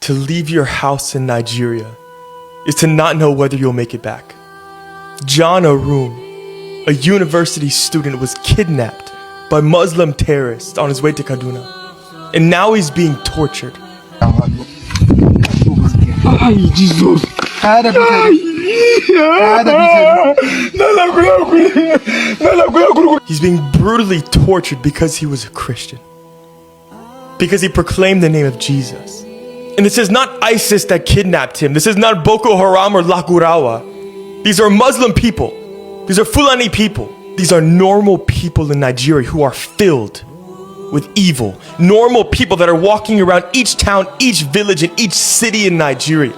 To leave your house in Nigeria is to not know whether you'll make it back. John Arum, a university student, was kidnapped by Muslim terrorists on his way to Kaduna. And now he's being tortured. Jesus. He's being brutally tortured because he was a Christian. Because he proclaimed the name of Jesus. And this is not ISIS that kidnapped him. This is not Boko Haram or Lakurawa. These are Muslim people. These are Fulani people. These are normal people in Nigeria who are filled with evil. Normal people that are walking around each town, each village, and each city in Nigeria.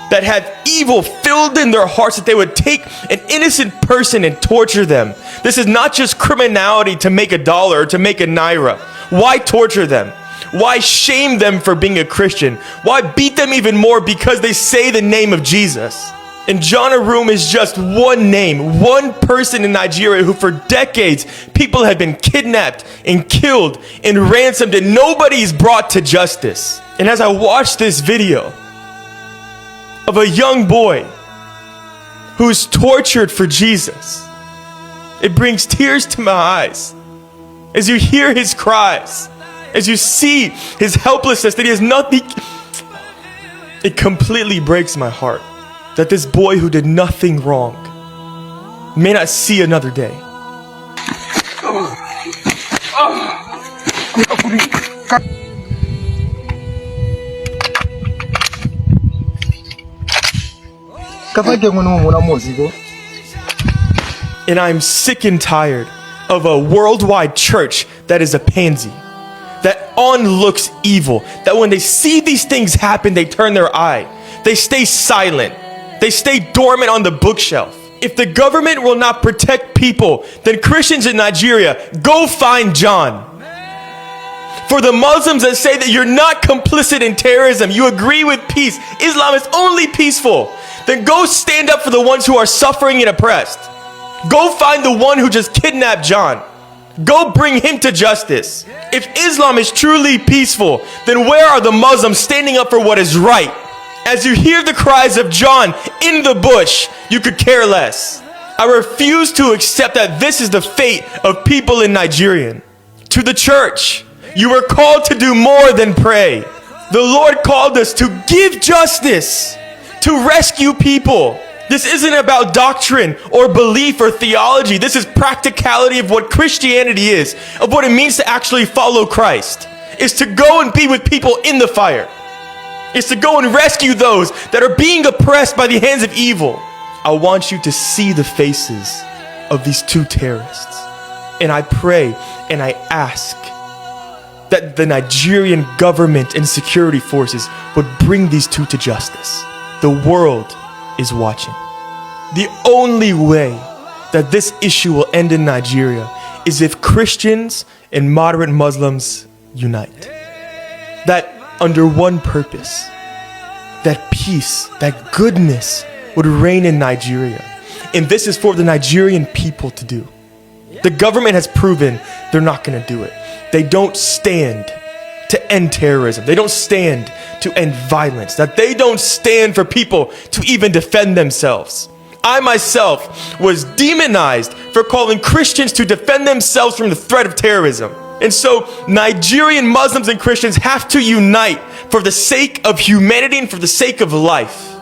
That have evil filled in their hearts, that they would take an innocent person and torture them. This is not just criminality to make $1 or to make a naira. Why torture them? Why shame them for being a Christian? Why beat them even more because they say the name of Jesus? And John Arum is just one name, one person in Nigeria who for decades people have been kidnapped and killed and ransomed and nobody's brought to justice. And as I watch this video of a young boy who's tortured for Jesus, it brings tears to my eyes. As you hear his cries, as you see his helplessness, that he has nothing, it completely breaks my heart that this boy who did nothing wrong may not see another day. And I'm sick and tired of a worldwide church that is a pansy, that looks evil, that when they see these things happen, they turn their eye. They stay silent. They stay dormant on the bookshelf. If the government will not protect people, then Christians in Nigeria, go find John. For the Muslims that say that you're not complicit in terrorism, you agree with peace, Islam is only peaceful, then go stand up for the ones who are suffering and oppressed. Go find the one who just kidnapped John. Go bring him to justice. If Islam is truly peaceful, then where are the Muslims standing up for what is right? As you hear the cries of John in the bush, you could care less. I refuse to accept that this is the fate of people in Nigeria. To the church, you were called to do more than pray. The Lord called us to give justice, to rescue people. This isn't about doctrine or belief or theology. This is practicality of what Christianity is, of what it means to actually follow Christ. Is to go and be with people in the fire. Is to go and rescue those that are being oppressed by the hands of evil. I want you to see the faces of these two terrorists. And I pray and I ask that the Nigerian government and security forces would bring these two to justice. The world is watching. The only way that this issue will end in Nigeria is if Christians and moderate Muslims unite. That under one purpose, that peace, that goodness would reign in Nigeria. And this is for the Nigerian people to do. The government has proven they're not going to do it. They don't stand to end terrorism. They don't stand to end violence. That they don't stand for people to even defend themselves. I myself was demonized for calling Christians to defend themselves from the threat of terrorism. And so Nigerian Muslims and Christians have to unite for the sake of humanity and for the sake of life.